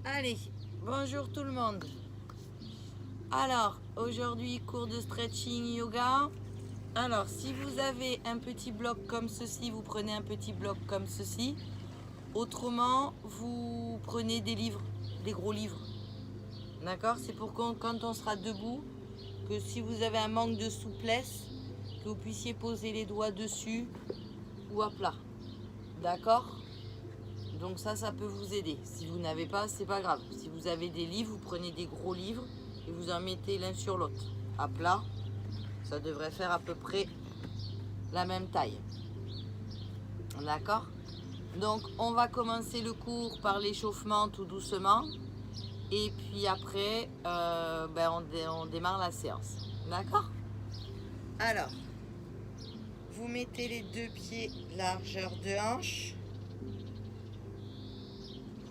Allez, bonjour tout le monde. Alors, aujourd'hui, cours de stretching yoga. Alors, si vous avez un petit bloc comme ceci, vous prenez un petit bloc comme ceci. Autrement, vous prenez des livres, des gros livres. D'accord? C'est pour quand on sera debout, que si vous avez un manque de souplesse, que vous puissiez poser les doigts dessus ou à plat. D'accord? Donc ça peut vous aider. Si vous n'avez pas, c'est pas grave. Si vous avez des livres, vous prenez des gros livres et vous en mettez l'un sur l'autre. À plat, ça devrait faire à peu près la même taille. D'accord? Donc on va commencer le cours par l'échauffement tout doucement. Et puis après, on démarre la séance. D'accord? Alors, vous mettez les deux pieds largeur de hanche.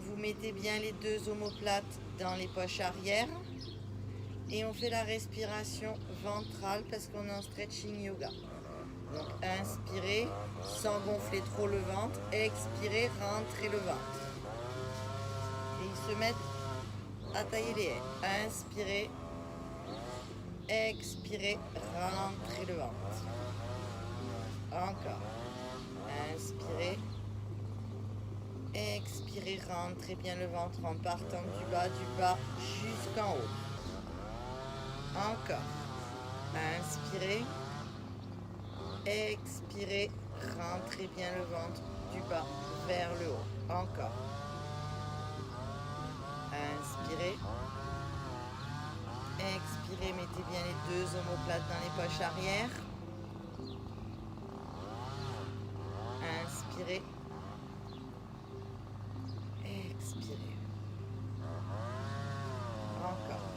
Vous mettez bien les deux omoplates dans les poches arrière. Et on fait la respiration ventrale parce qu'on est en stretching yoga. Donc inspirez sans gonfler trop le ventre. Expirez, rentrez le ventre. Et ils se mettent à tailler les ailes. Inspirez, expirez, rentrez le ventre. Encore. Inspirez, expirez, rentrez bien le ventre en partant du bas jusqu'en haut. Encore. Inspirez. Expirez, rentrez bien le ventre du bas vers le haut. Encore. Inspirez. Expirez, mettez bien les deux omoplates dans les poches arrière. Inspirez. Expirez. Encore.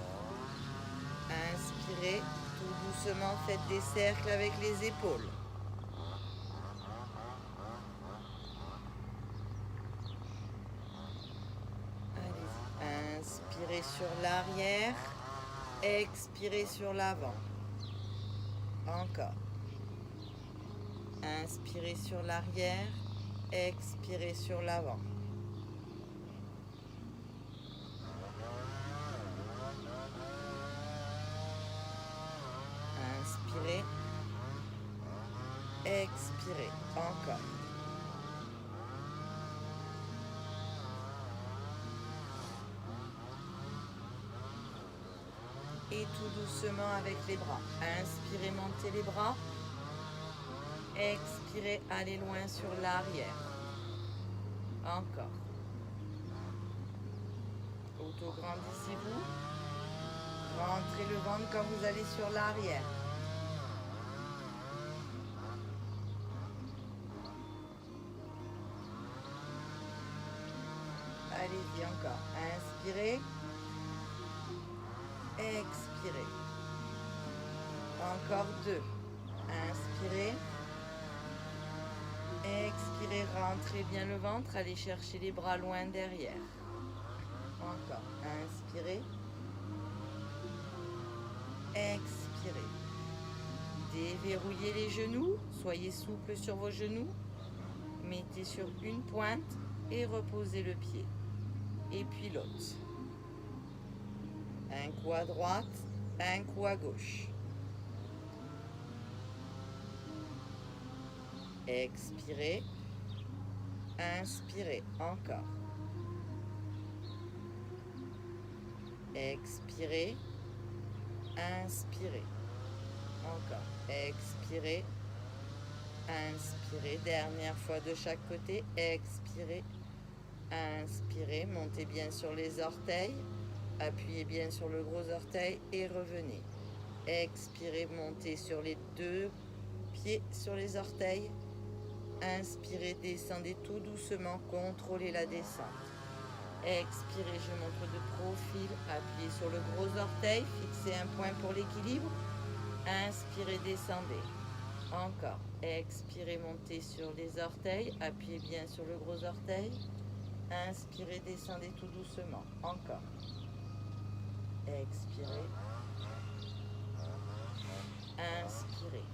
Inspirez. Tout doucement, faites des cercles avec les épaules. Allez-y. Inspirez sur l'arrière. Expirez sur l'avant. Encore. Inspirez sur l'arrière. Expirez sur l'avant. Inspirez. Expirez. Encore. Et tout doucement avec les bras. Inspirez, montez les bras. Expirez, allez loin sur l'arrière. Encore. Auto-grandissez-vous. Rentrez le ventre quand vous allez sur l'arrière. Allez-y encore. Inspirez. Expirez. Encore deux. Inspirez. Expirez, rentrez bien le ventre. Allez chercher les bras loin derrière. Encore. Inspirez. Expirez. Déverrouillez les genoux. Soyez souple sur vos genoux. Mettez sur une pointe et reposez le pied. Et puis l'autre. Un coup à droite, un coup à gauche. Expirez. Inspirez. Encore. Expirez. Inspirez. Encore. Expirez. Inspirez. Dernière fois de chaque côté. Expirez. Inspirez. Montez bien sur les orteils. Appuyez bien sur le gros orteil et revenez. Expirez, montez sur les deux pieds sur les orteils. Inspirez, descendez tout doucement, contrôlez la descente. Expirez, je montre de profil, appuyez sur le gros orteil, fixez un point pour l'équilibre. Inspirez, descendez. Encore. Expirez, montez sur les orteils, appuyez bien sur le gros orteil. Inspirez, descendez tout doucement. Encore. Expirez. Inspirez.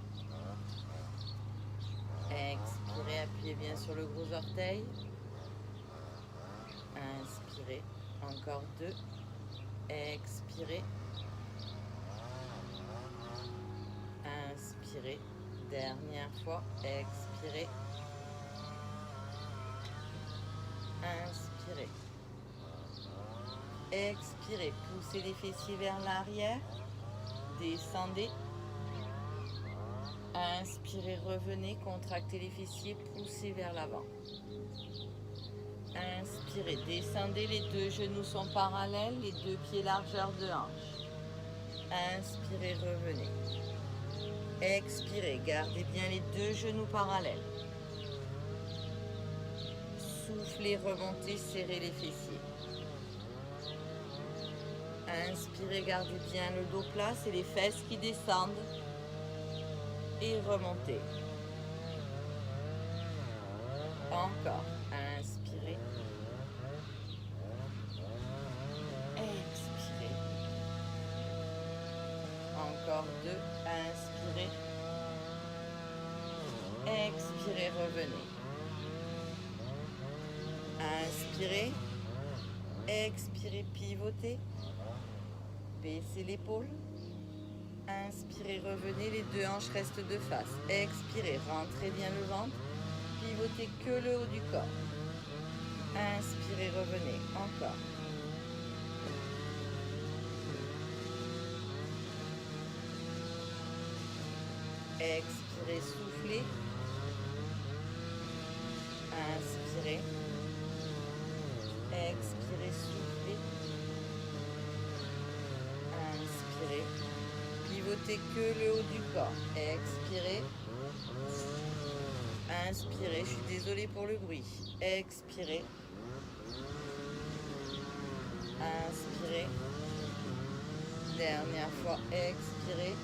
Expirez, appuyez bien sur le gros orteil. Inspirez. Encore 2. Expirez. Inspirez. Dernière fois. Expirez. Inspirez. Expirez. Poussez les fessiers vers l'arrière. Descendez. Inspirez, revenez, contractez les fessiers, poussez vers l'avant. Inspirez, descendez, les deux genoux sont parallèles, les deux pieds largeur de hanche. Inspirez, revenez. Expirez, gardez bien les deux genoux parallèles. Soufflez, remontez, serrez les fessiers. Inspirez, gardez bien le dos plat, c'est les fesses qui descendent. Et remontez. Encore. Inspirez. Expirez. Encore 2. Inspirez. Expirez, revenez. Inspirez. Expirez, pivotez. Baissez l'épaule. Inspirez, revenez, les deux hanches restent de face. Expirez, rentrez bien le ventre. Pivotez que le haut du corps. Inspirez, revenez. Encore. Expirez, soufflez. Inspirez. Expirez, soufflez. Inspirez. Pivotez que le haut du corps. Expirez. Inspirez. Je suis désolée pour le bruit. Expirez. Inspirez. Dernière fois. Expirez.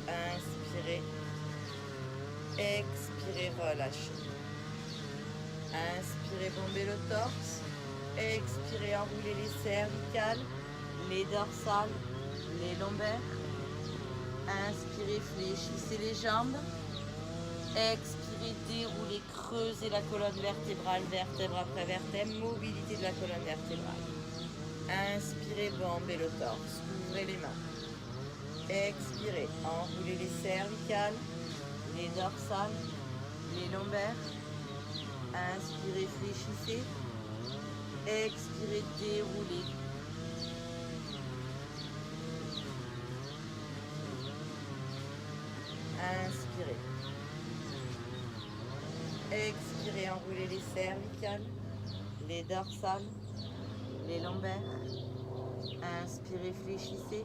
Inspirez. Expirez. Relâchez. Inspirez. Bombez le torse. Expirez. Enroulez les cervicales, les dorsales, les lombaires. Inspirez, fléchissez les jambes. Expirez, déroulez, creusez la colonne vertébrale, vertèbre après vertèbre, mobilité de la colonne vertébrale. Inspirez, bombez le torse, ouvrez les mains. Expirez, enroulez les cervicales, les dorsales, les lombaires. Inspirez, fléchissez. Expirez, déroulez. Inspirez. Expirez, enroulez les cervicales, les dorsales, les lombaires. Inspirez, fléchissez.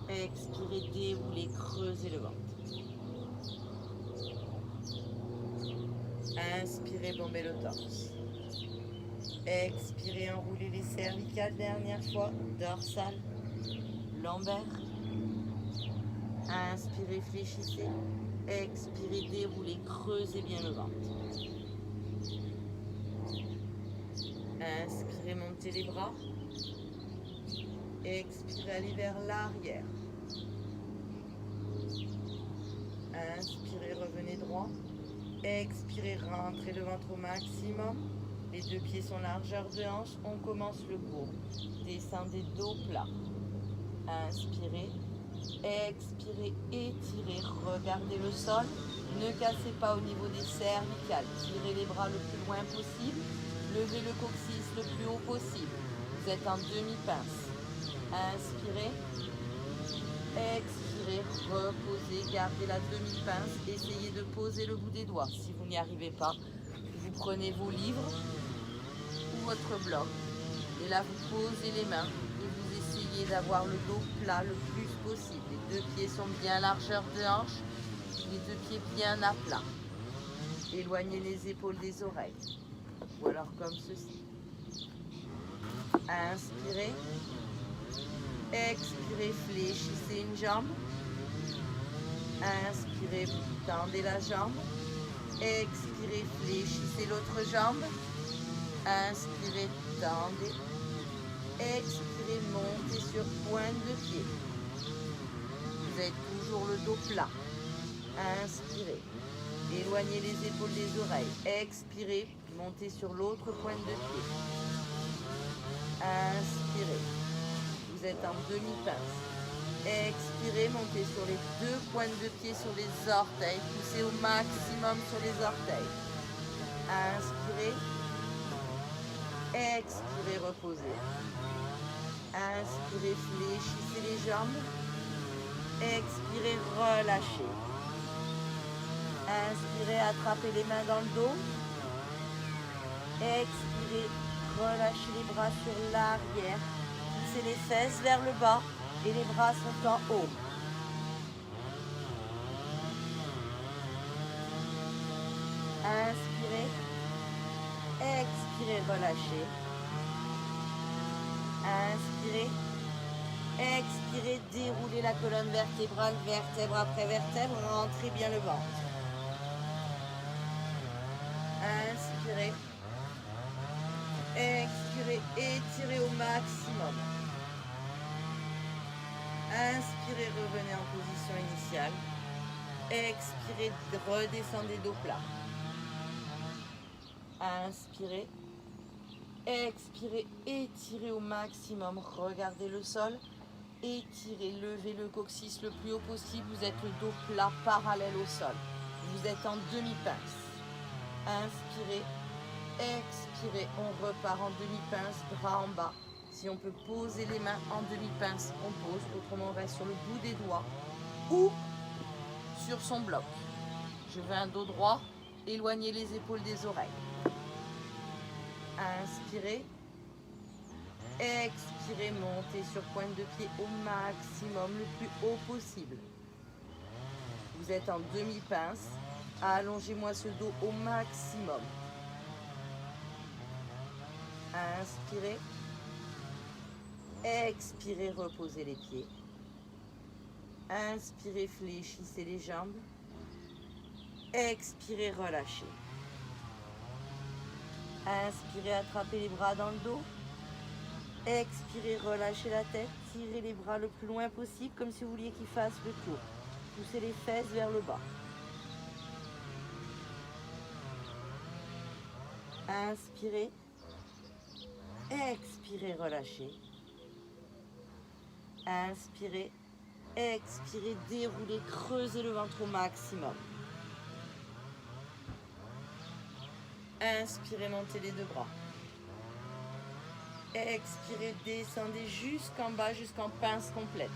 Expirez, déroulez, creusez le ventre. Inspirez, bombez le torse. Expirez, enroulez les cervicales, dernière fois, dorsale, lombaire. Inspirez, fléchissez. Expirez, déroulez, creusez bien le ventre. Inspirez, montez les bras. Expirez, allez vers l'arrière. Inspirez, revenez droit. Expirez, rentrez le ventre au maximum. Les deux pieds sont largeur de hanche. On commence le cours. Descendez dos plat. Inspirez. Expirez, étirez, regardez le sol. Ne cassez pas au niveau des cervicales. Tirez les bras le plus loin possible. Levez le coccyx le plus haut possible. Vous êtes en demi-pince. Inspirez. Expirez, reposez, gardez la demi-pince. Essayez de poser le bout des doigts. Si vous n'y arrivez pas, vous prenez vos livres ou votre bloc. Et là, vous posez les mains. Essayez d'avoir le dos plat le plus possible. Les deux pieds sont bien largeur de hanche, les deux pieds bien à plat. Éloignez les épaules des oreilles, ou alors comme ceci. Inspirez, expirez, fléchissez une jambe. Inspirez, vous tendez la jambe. Expirez, fléchissez l'autre jambe. Inspirez, tendez. Expirez, montez sur pointe de pied. Vous avez toujours le dos plat. Inspirez. Éloignez Éloignez les épaules des oreilles. Expirez, montez sur l'autre pointe de pied. Inspirez. Vous êtes en demi-pince. Expirez, montez sur les deux pointes de pied sur les orteils. Poussez au maximum sur les orteils. Inspirez. Expirez, reposez. Inspirez, fléchissez les jambes. Expirez, relâchez. Inspirez, attrapez les mains dans le dos. Expirez, relâchez les bras sur l'arrière. Poussez les fesses vers le bas et les bras sont en haut. Inspirez. Expirez, relâchez. Inspirez. Expirez, déroulez la colonne vertébrale, vertèbre après vertèbre, rentrez bien le ventre. Inspirez. Expirez, étirez au maximum. Inspirez, revenez en position initiale. Expirez, redescendez dos plat. Inspirez. Expirez, étirez au maximum. Regardez le sol. Étirez, levez le coccyx le plus haut possible. Vous êtes le dos plat, parallèle au sol. Vous êtes en demi-pince. Inspirez. Expirez, on repart en demi-pince, bras en bas. Si on peut poser les mains en demi-pince, on pose. Autrement, on reste sur le bout des doigts ou sur son bloc. Je veux un dos droit. Éloignez les épaules des oreilles. Inspirez. Expirez, montez sur pointe de pied au maximum, le plus haut possible. Vous êtes en demi-pince. Allongez-moi ce dos au maximum. Inspirez. Expirez, reposez les pieds. Inspirez, fléchissez les jambes. Expirez, relâchez. Inspirez, attrapez les bras dans le dos. Expirez, relâchez la tête. Tirez les bras le plus loin possible, comme si vous vouliez qu'ils fassent le tour. Poussez les fesses vers le bas. Inspirez. Expirez, relâchez. Inspirez. Expirez, déroulez, creusez le ventre au maximum. Inspirez, montez les deux bras. Expirez, descendez jusqu'en bas, jusqu'en pince complète.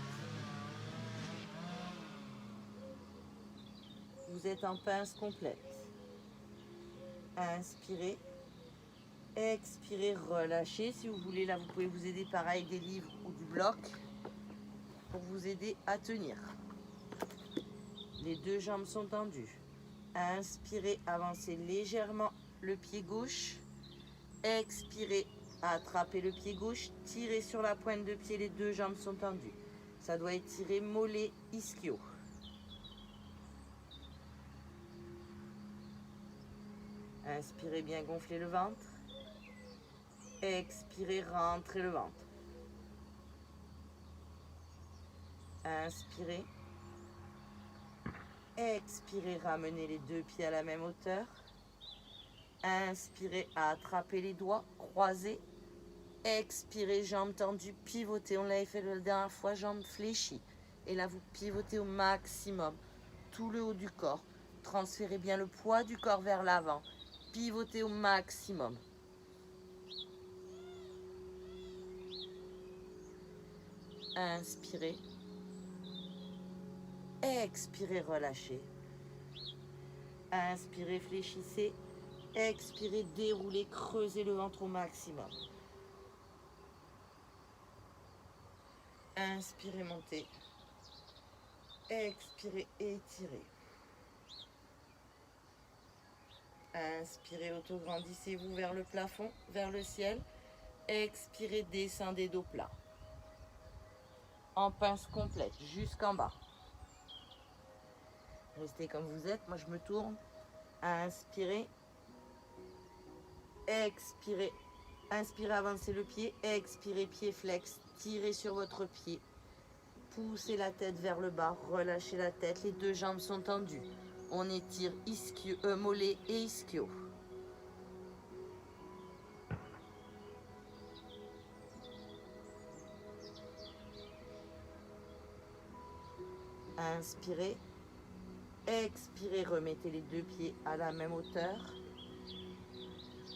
Vous êtes en pince complète. Inspirez. Expirez, relâchez. Si vous voulez, là, vous pouvez vous aider pareil des livres ou du bloc pour vous aider à tenir. Les deux jambes sont tendues. Inspirez, avancez légèrement le pied gauche. Expirez, attrapez le pied gauche. Tirez sur la pointe de pied, les deux jambes sont tendues. Ça doit étirer mollet, ischio. Inspirez, bien gonfler le ventre. Expirez, rentrez le ventre. Inspirez. Expirez, ramenez les deux pieds à la même hauteur. Inspirez, attrapez les doigts, croisez. Expirez, jambes tendues, pivotez. On l'avait fait la dernière fois, jambes fléchies. Et là, vous pivotez au maximum. Tout le haut du corps. Transférez bien le poids du corps vers l'avant. Pivotez au maximum. Inspirez. Expirez, relâchez. Inspirez, fléchissez. Expirez, déroulez, creusez le ventre au maximum. Inspirez, montez. Expirez, étirez. Inspirez, autograndissez-vous vers le plafond, vers le ciel. Expirez, descendez dos plat. En pince complète, jusqu'en bas. Restez comme vous êtes, moi je me tourne. Inspirez. Expirez. Inspirez, avancez le pied. Expirez, pied flex. Tirez sur votre pied. Poussez la tête vers le bas. Relâchez la tête. Les deux jambes sont tendues. On étire mollet et ischio. Inspirez. Expirez, remettez les deux pieds à la même hauteur.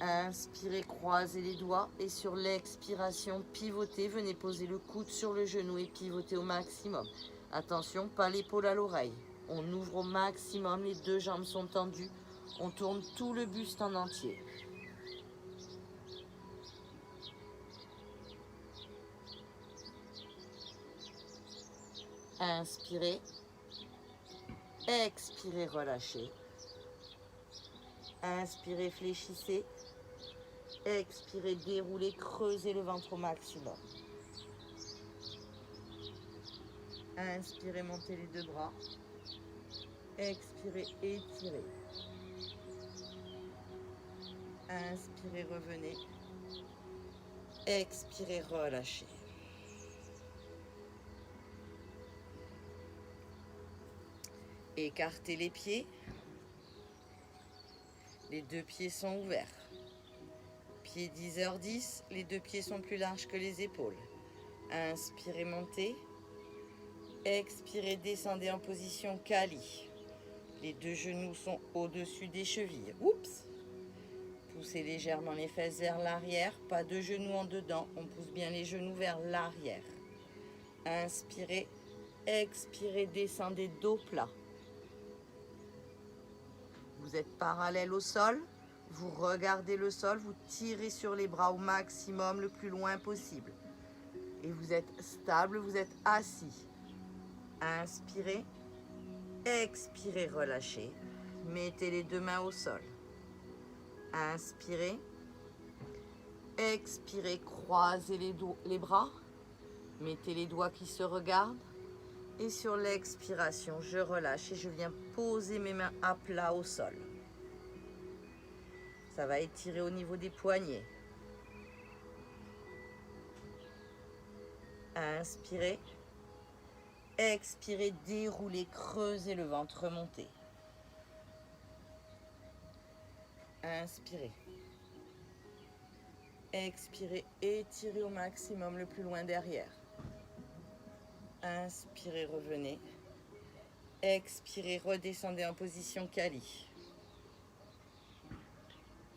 Inspirez, croisez les doigts et sur l'expiration, pivotez. Venez poser le coude sur le genou et pivotez au maximum. Attention, pas l'épaule à l'oreille. On ouvre au maximum, les deux jambes sont tendues. On tourne tout le buste en entier. Inspirez. Expirez, relâchez. Inspirez, fléchissez. Expirez, déroulez, creusez le ventre au maximum. Inspirez, montez les deux bras. Expirez, étirez. Inspirez, revenez. Expirez, relâchez. Écartez les pieds. Les deux pieds sont ouverts. Pieds 10h10, les deux pieds sont plus larges que les épaules. Inspirez, montez. Expirez, descendez en position Kali. Les deux genoux sont au-dessus des chevilles. Oups! Poussez légèrement les fesses vers l'arrière. Pas de genoux en dedans. On pousse bien les genoux vers l'arrière. Inspirez. Expirez, descendez dos plat. Vous êtes parallèle au sol. Vous regardez le sol. Vous tirez sur les bras au maximum, le plus loin possible. Et vous êtes stable. Vous êtes assis. Inspirez. Expirez, relâchez. Mettez les deux mains au sol. Inspirez. Expirez, croisez les bras. Mettez les doigts qui se regardent. Et sur l'expiration, je relâche et je viens poser mes mains à plat au sol. Ça va étirer au niveau des poignets. Inspirez. Expirez, déroulez, creusez le ventre, remontez. Inspirez. Expirez, étirez au maximum, le plus loin derrière. Inspirez, revenez. Expirez, redescendez en position Kali.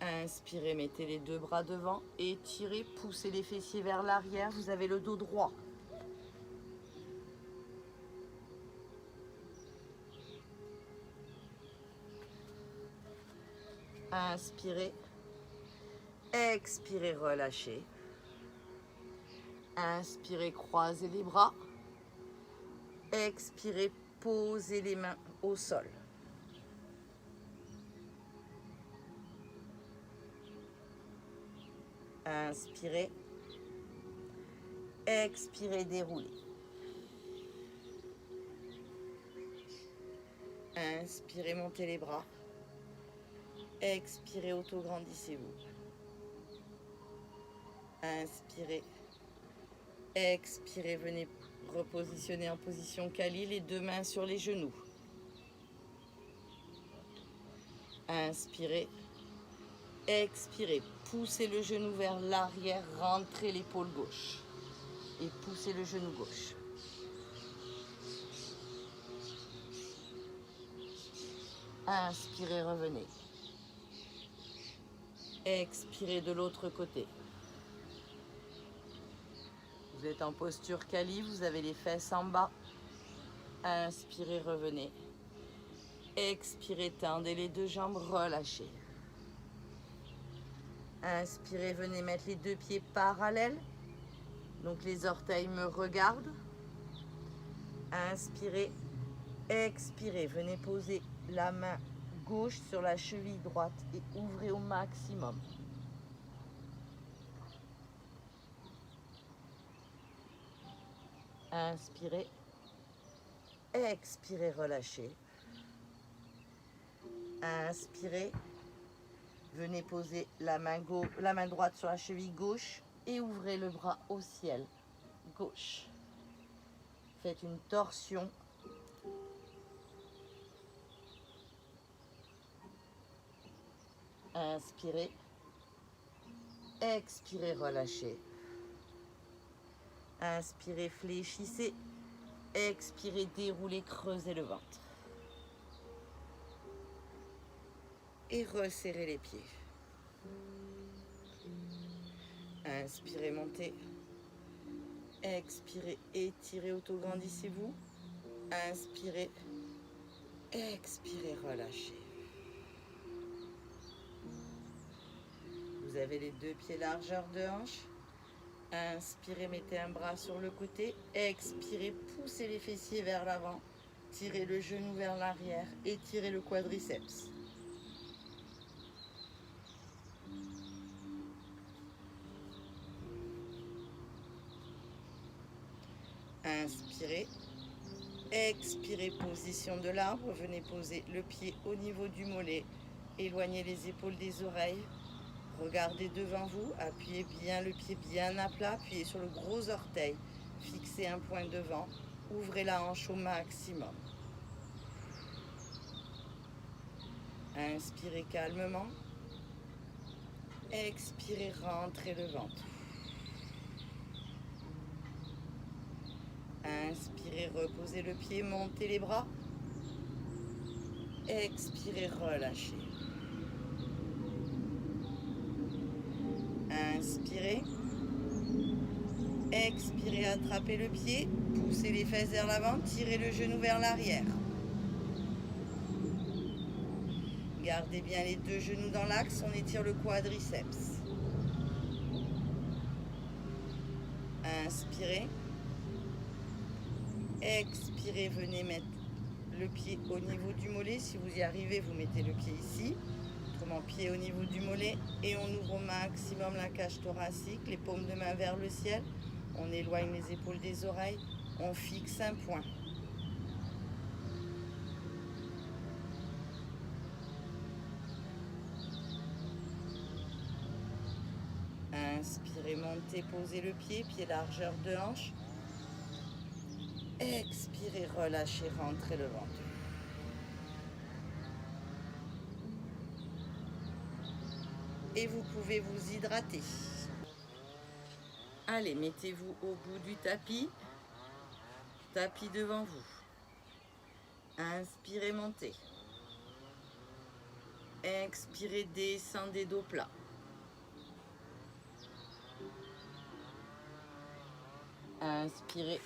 Inspirez, mettez les deux bras devant. Étirez, poussez les fessiers vers l'arrière. Vous avez le dos droit. Inspirez. Expirez, relâchez. Inspirez, croisez les bras. Expirez, posez les mains au sol. Inspirez. Expirez, déroulez. Inspirez, montez les bras. Expirez, auto-grandissez-vous. Inspirez. Expirez, venez repositionner en position Kali, les deux mains sur les genoux. Inspirez. Expirez, poussez le genou vers l'arrière, rentrez l'épaule gauche. Et poussez le genou gauche. Inspirez, revenez. Expirez de l'autre côté. Vous êtes en posture Kali, vous avez les fesses en bas. Inspirez, revenez. Expirez, tendez les deux jambes, relâchez. Inspirez, venez mettre les deux pieds parallèles. Donc les orteils me regardent. Inspirez, expirez, venez poser la main gauche sur la cheville droite et ouvrez au maximum. Inspirez, expirez, relâchez. Inspirez, venez poser la main droite sur la cheville gauche et ouvrez le bras au ciel gauche. Faites une torsion. Inspirez. Expirez, relâchez. Inspirez, fléchissez. Expirez, déroulez, creusez le ventre. Et resserrez les pieds. Inspirez, montez. Expirez, étirez, auto-grandissez-vous. Inspirez. Expirez, relâchez. Vous avez les deux pieds largeur de hanche. Inspirez, mettez un bras sur le côté. Expirez, poussez les fessiers vers l'avant. Tirez le genou vers l'arrière. Étirez le quadriceps. Inspirez. Expirez, position de l'arbre. Venez poser le pied au niveau du mollet. Éloignez les épaules des oreilles. Regardez devant vous. Appuyez bien le pied bien à plat. Appuyez sur le gros orteil. Fixez un point devant. Ouvrez la hanche au maximum. Inspirez calmement. Expirez, rentrez le ventre. Inspirez, reposez le pied, montez les bras. Expirez, relâchez. Inspirez. Expirez, attrapez le pied. Poussez les fesses vers l'avant, tirez le genou vers l'arrière. Gardez bien les deux genoux dans l'axe, on étire le quadriceps. Inspirez. Expirez, venez mettre le pied au niveau du mollet. Si vous y arrivez, vous mettez le pied ici. Autrement, pied au niveau du mollet. Et on ouvre au maximum la cage thoracique, les paumes de main vers le ciel. On éloigne les épaules des oreilles. On fixe un point. Inspirez, montez, posez le pied, pied largeur de hanche. Expirez, relâchez, rentrez le ventre. Et vous pouvez vous hydrater. Allez, mettez-vous au bout du tapis. Tapis devant vous. Inspirez, montez. Expirez, descendez dos plat. Inspirez.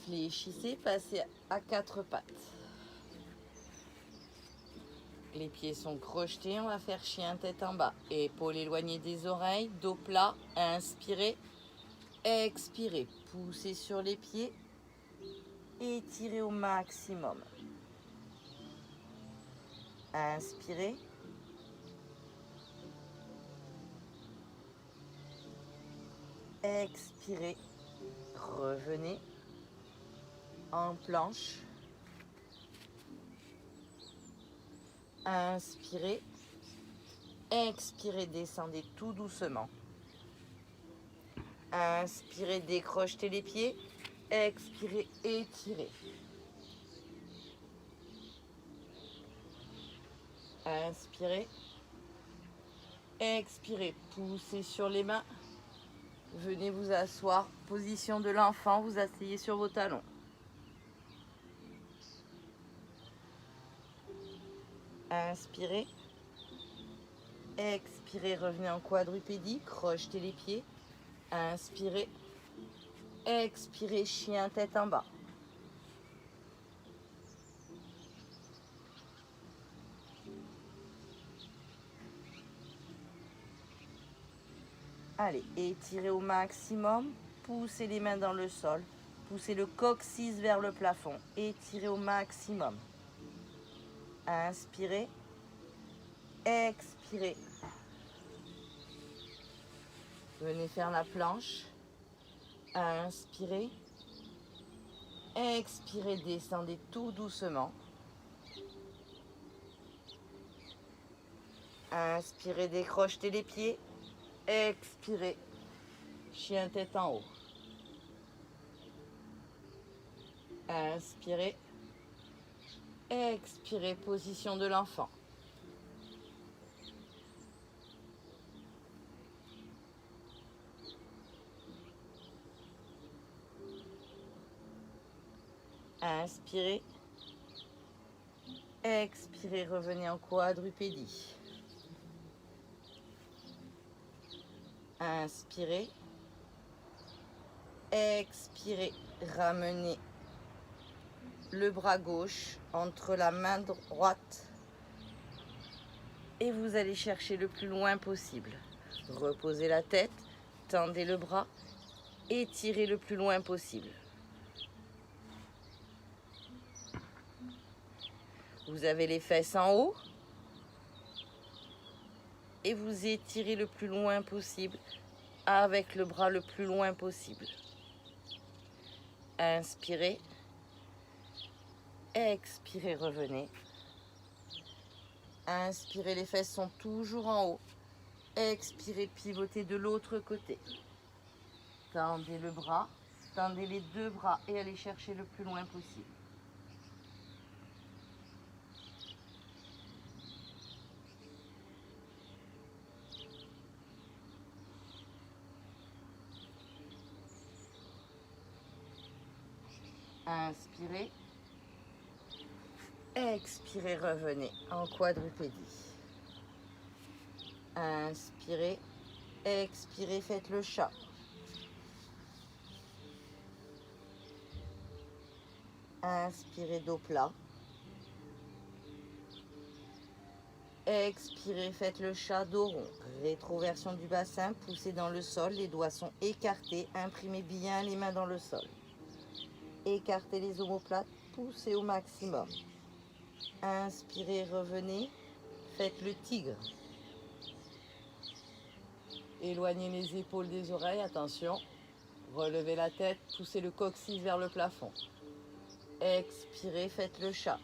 Fléchissez, passez à quatre pattes. Les pieds sont crochetés, on va faire chien tête en bas. Épaules éloignées des oreilles, dos plat. Inspirez, expirez. Poussez sur les pieds. Étirez au maximum. Inspirez. Expirez. Revenez en planche. Inspirez. Expirez, descendez tout doucement. Inspirez, décrochetez les pieds. Expirez, étirez. Inspirez. Expirez, poussez sur les mains. Venez vous asseoir. Position de l'enfant, vous asseyez sur vos talons. Inspirez. Expirez, revenez en quadrupédie, crochetez les pieds. Inspirez. Expirez, chien tête en bas. Allez, étirez au maximum, poussez les mains dans le sol, poussez le coccyx vers le plafond, étirez au maximum. Inspirez, expirez. Venez faire la planche. Inspirez, expirez, descendez tout doucement. Inspirez, décrochetez les pieds. Expirez, chien tête en haut. Inspirez, expirez, position de l'enfant. Inspirez. Expirez, revenez en quadrupédie. Inspirez. Expirez, ramenez le bras gauche entre la main droite et vous allez chercher le plus loin possible. Reposez la tête, tendez le bras et tirez le plus loin possible. Vous avez les fesses en haut et vous étirez le plus loin possible avec le bras le plus loin possible. Inspirez. Expirez, revenez. Inspirez, les fesses sont toujours en haut. Expirez, pivotez de l'autre côté. Tendez le bras, tendez les deux bras et allez chercher le plus loin possible. Inspirez. Expirez, revenez en quadrupédie. Inspirez. Expirez, faites le chat. Inspirez, dos plat. Expirez, faites le chat, dos rond. Rétroversion du bassin, poussez dans le sol, les doigts sont écartés, imprimez bien les mains dans le sol. Écartez les omoplates, poussez au maximum. Inspirez, revenez, faites le tigre. Éloignez les épaules des oreilles, attention. Relevez la tête, poussez le coccyx vers le plafond. Expirez, faites le chat.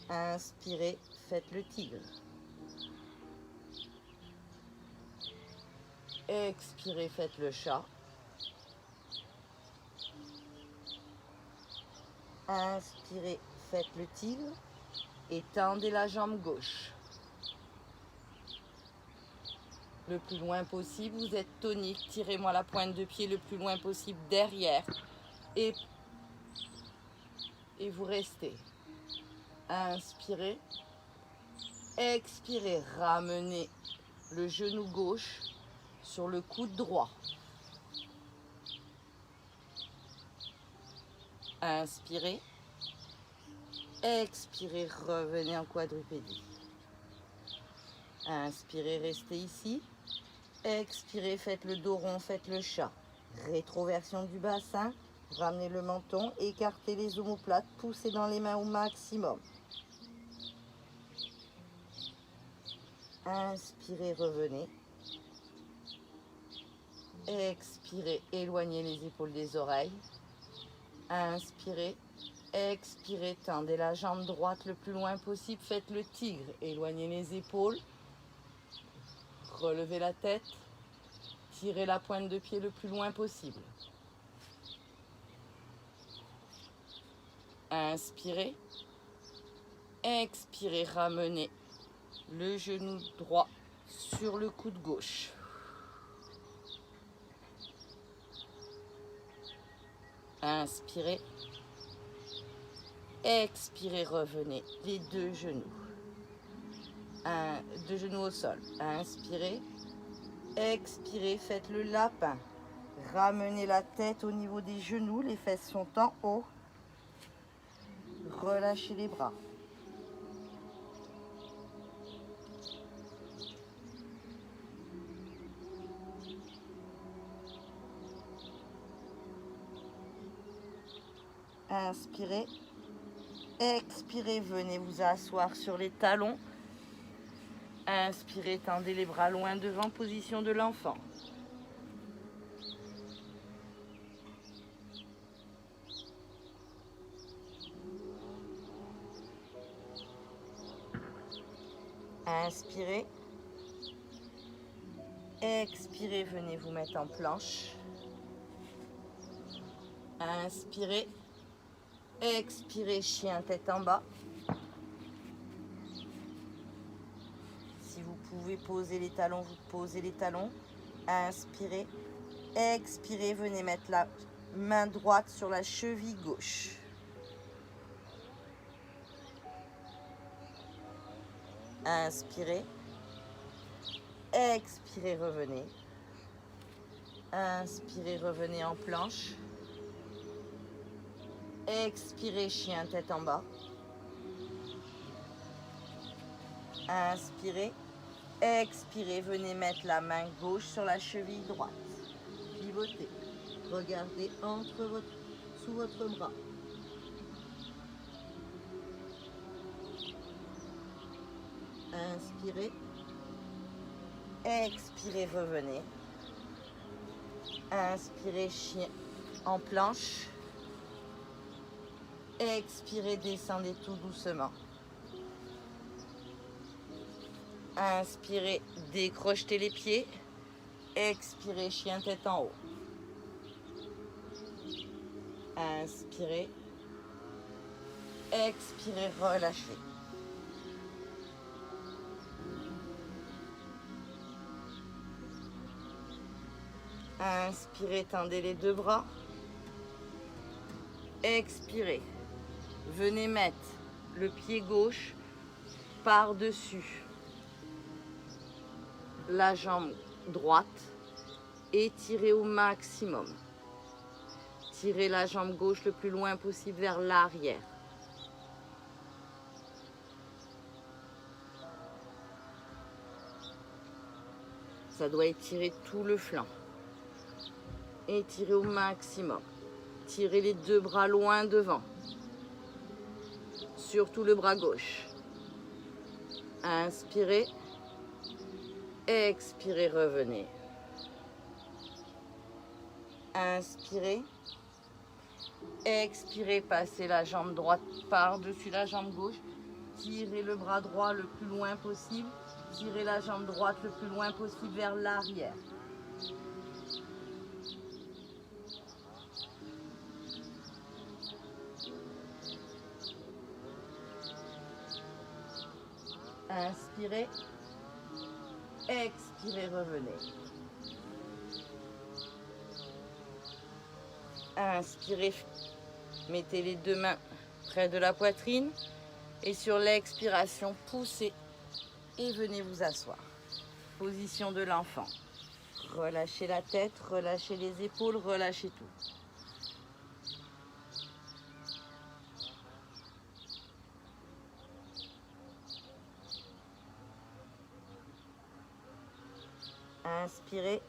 Inspirez, faites le tigre. Expirez, faites le chat. Inspirez, faites le tigre et tendez la jambe gauche. Le plus loin possible, vous êtes tonique. Tirez-moi la pointe de pied le plus loin possible derrière et vous restez. Inspirez. Expirez, ramenez le genou gauche sur le coude droit. Inspirez. Expirez, revenez en quadrupédie. Inspirez, restez ici. Expirez, faites le dos rond, faites le chat. Rétroversion du bassin, ramenez le menton, écartez les omoplates, poussez dans les mains au maximum. Inspirez, revenez. Expirez, éloignez les épaules des oreilles. Inspirez. Expirez, tendez la jambe droite le plus loin possible, faites le tigre, éloignez les épaules, relevez la tête, tirez la pointe de pied le plus loin possible. Inspirez, expirez, ramenez le genou droit sur le coude gauche. Inspirez. Expirez, revenez les deux genoux. Deux genoux au sol. Inspirez. Expirez, faites le lapin. Ramenez la tête au niveau des genoux, les fesses sont en haut. Relâchez les bras. Inspirez. Expirez, venez vous asseoir sur les talons. Inspirez, tendez les bras loin devant, position de l'enfant. Inspirez. Expirez, venez vous mettre en planche. Inspirez. Expirez, chien tête en bas. Si vous pouvez poser les talons, vous posez les talons. Inspirez. Expirez, venez mettre la main droite sur la cheville gauche. Inspirez. Expirez, revenez. Inspirez, revenez en planche. Expirez, chien tête en bas. Inspirez. Expirez, venez mettre la main gauche sur la cheville droite. Pivotez. Regardez sous votre bras. Inspirez. Expirez, revenez. Inspirez, chien en planche. Expirez, descendez tout doucement. Inspirez, décrochetez les pieds. Expirez, chien tête en haut. Inspirez. Expirez, relâchez. Inspirez, tendez les deux bras. Expirez. Venez mettre le pied gauche par-dessus la jambe droite et tirez au maximum. Tirez la jambe gauche le plus loin possible vers l'arrière. Ça doit étirer tout le flanc. Étirez au maximum. Tirez les deux bras loin devant. Surtout le bras gauche. Inspirez. Expirez, revenez. Inspirez. Expirez, passez la jambe droite par-dessus la jambe gauche. Tirez le bras droit le plus loin possible. Tirez la jambe droite le plus loin possible vers l'arrière. Inspirez. Expirez, revenez. Inspirez, mettez les deux mains près de la poitrine et sur l'expiration, poussez et venez vous asseoir. Position de l'enfant. Relâchez la tête, relâchez les épaules, relâchez tout. Inspirez.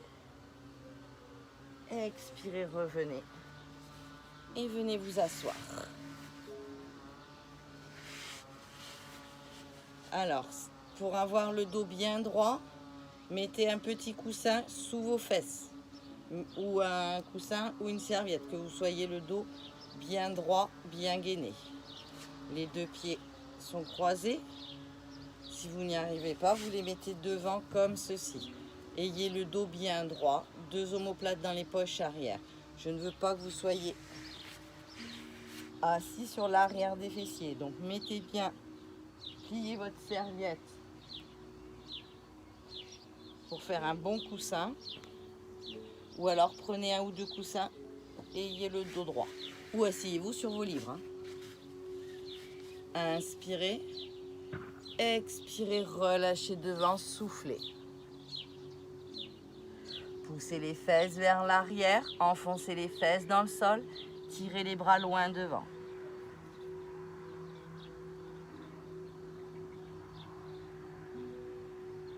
Expirez, revenez. Et venez vous asseoir. Alors, pour avoir le dos bien droit, mettez un petit coussin sous vos fesses. Ou un coussin ou une serviette, que vous soyez le dos bien droit, bien gainé. Les deux pieds sont croisés. Si vous n'y arrivez pas, vous les mettez devant comme ceci. Ayez le dos bien droit, deux omoplates dans les poches arrière. Je ne veux pas que vous soyez assis sur l'arrière des fessiers. Donc mettez bien, pliez votre serviette pour faire un bon coussin. Ou alors prenez un ou deux coussins et ayez le dos droit. Ou asseyez-vous sur vos livres. Inspirez. Expirez, relâchez devant, soufflez. Poussez les fesses vers l'arrière, enfoncez les fesses dans le sol, tirez les bras loin devant.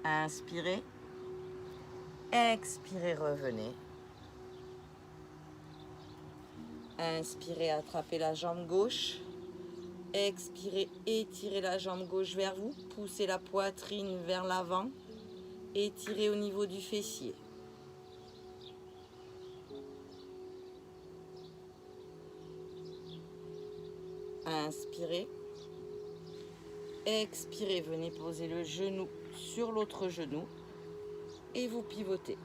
Inspirez. Expirez, revenez. Inspirez, attrapez la jambe gauche. Expirez, étirez la jambe gauche vers vous. Poussez la poitrine vers l'avant. Étirez au niveau du fessier. Inspirez. Expirez, venez poser le genou sur l'autre genou et vous pivotez.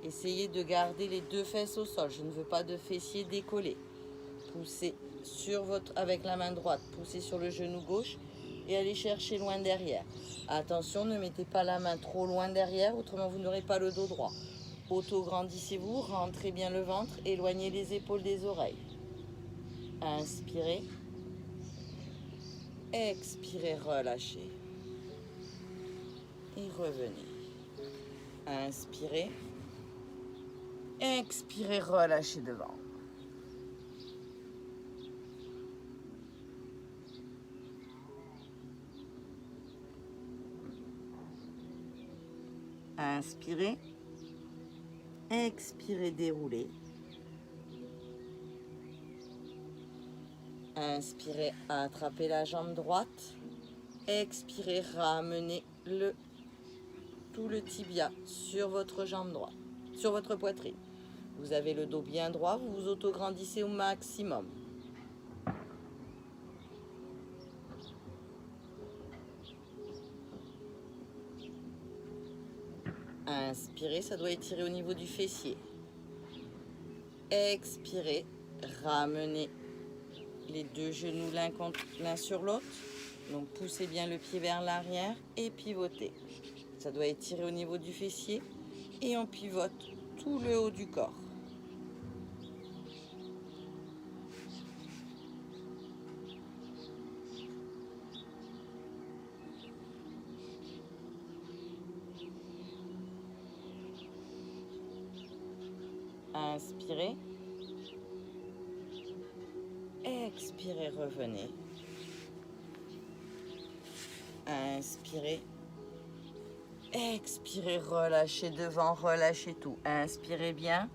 Essayez de garder les deux fesses au sol. Je ne veux pas de fessiers décollés. Poussez avec la main droite, poussez sur le genou gauche et allez chercher loin derrière. Attention, ne mettez pas la main trop loin derrière, autrement vous n'aurez pas le dos droit. Auto-grandissez-vous, rentrez bien le ventre, éloignez les épaules des oreilles. Inspirez. Expirez, relâchez. Et revenez. Inspirez. Expirez, relâchez devant. Inspirez. Expirez, déroulez. Inspirez, attrapez la jambe droite. Expirez, ramenez tout le tibia sur votre jambe droite, sur votre poitrine. Vous avez le dos bien droit, vous vous auto-grandissez au maximum. Inspirez, ça doit étirer au niveau du fessier. Expirez, ramenez les deux genoux l'un sur l'autre. Donc poussez bien le pied vers l'arrière et pivotez. Ça doit étirer au niveau du fessier et on pivote tout le haut du corps. Inspirez. Expirez, revenez. Inspirez. Expirez, relâchez devant, relâchez tout. Inspirez bien.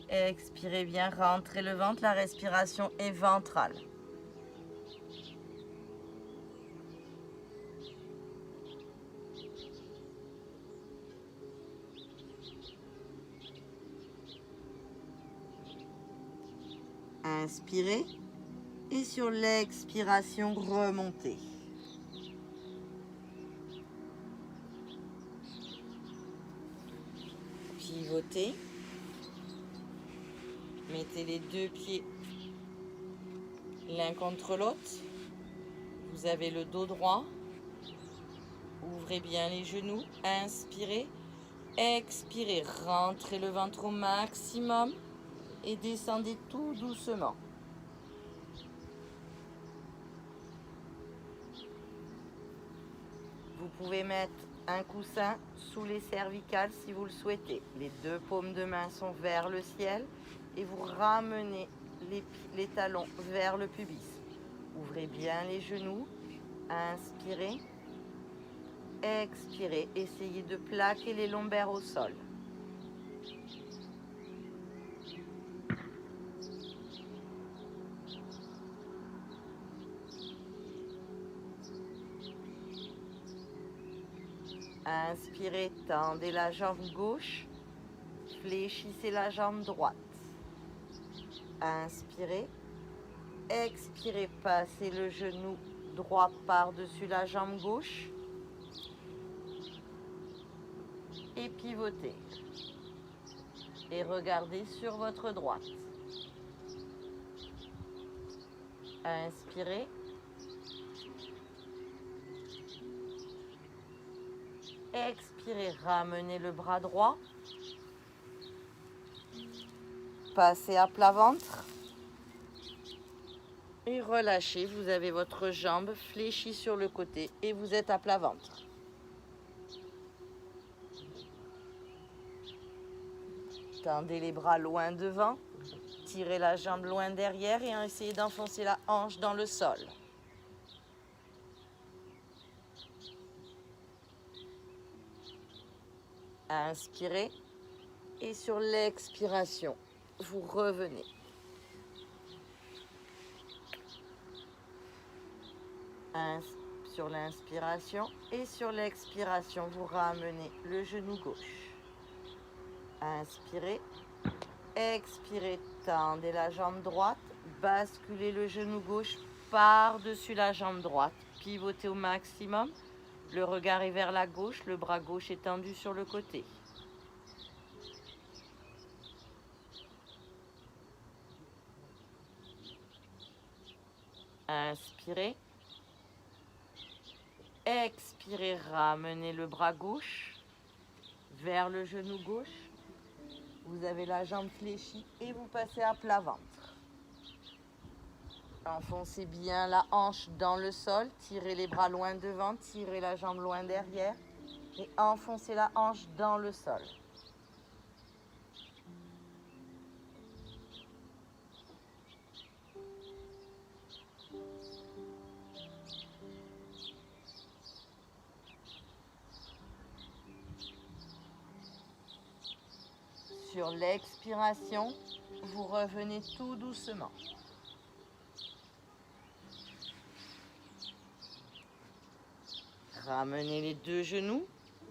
Expirez bien, rentrez le ventre. La respiration est ventrale. Inspirez. Et sur l'expiration, remontez. Pivotez. Mettez les deux pieds l'un contre l'autre. Vous avez le dos droit. Ouvrez bien les genoux. Inspirez. Expirez. Rentrez le ventre au maximum et descendez tout doucement. Vous pouvez mettre un coussin sous les cervicales si vous le souhaitez. Les deux paumes de main sont vers le ciel et vous ramenez les talons vers le pubis. Ouvrez bien les genoux. Inspirez. Expirez. Essayez de plaquer les lombaires au sol. Inspirez, tendez la jambe gauche, fléchissez la jambe droite. Inspirez, expirez, passez le genou droit par-dessus la jambe gauche et pivotez. Et regardez sur votre droite. Inspirez. Expirez, ramenez le bras droit. Passez à plat ventre. Et relâchez, vous avez votre jambe fléchie sur le côté et vous êtes à plat ventre. Tendez les bras loin devant, tirez la jambe loin derrière et essayez d'enfoncer la hanche dans le sol. Inspirez et sur l'expiration, vous revenez. Sur l'inspiration et sur l'expiration, vous ramenez le genou gauche. Inspirez, expirez, tendez la jambe droite, basculez le genou gauche par-dessus la jambe droite, pivotez au maximum, le regard est vers la gauche, le bras gauche est tendu sur le côté. Inspirez. Expirez, ramenez le bras gauche vers le genou gauche. Vous avez la jambe fléchie et vous passez à plat ventre. Enfoncez bien la hanche dans le sol, tirez les bras loin devant, tirez la jambe loin derrière et enfoncez la hanche dans le sol. Sur l'expiration, vous revenez tout doucement. Ramenez les deux genoux,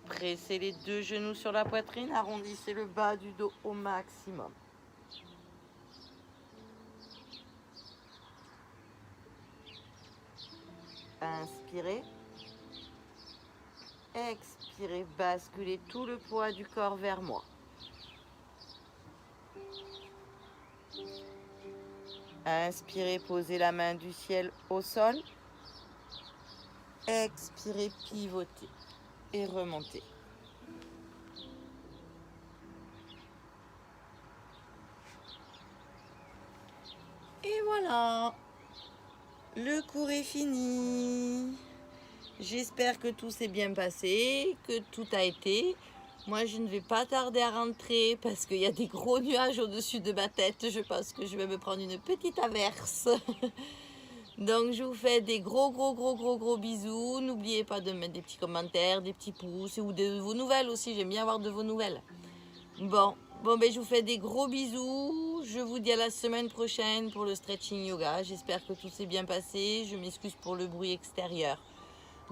pressez les deux genoux sur la poitrine, arrondissez le bas du dos au maximum. Inspirez. Expirez, basculez tout le poids du corps vers moi. Inspirez, posez la main du ciel au sol. Expirez, pivotez et remontez. Et voilà, le cours est fini. J'espère que tout s'est bien passé, que tout a été. Moi, je ne vais pas tarder à rentrer parce qu'il y a des gros nuages au-dessus de ma tête. Je pense que je vais me prendre une petite averse. Donc, je vous fais des gros bisous. N'oubliez pas de mettre des petits commentaires, des petits pouces ou de vos nouvelles aussi. J'aime bien avoir de vos nouvelles. Bon, ben, je vous fais des gros bisous. Je vous dis à la semaine prochaine pour le stretching yoga. J'espère que tout s'est bien passé. Je m'excuse pour le bruit extérieur.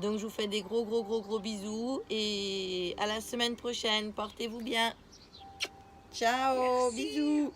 Donc, je vous fais des gros bisous et à la semaine prochaine. Portez-vous bien. Ciao, bisous.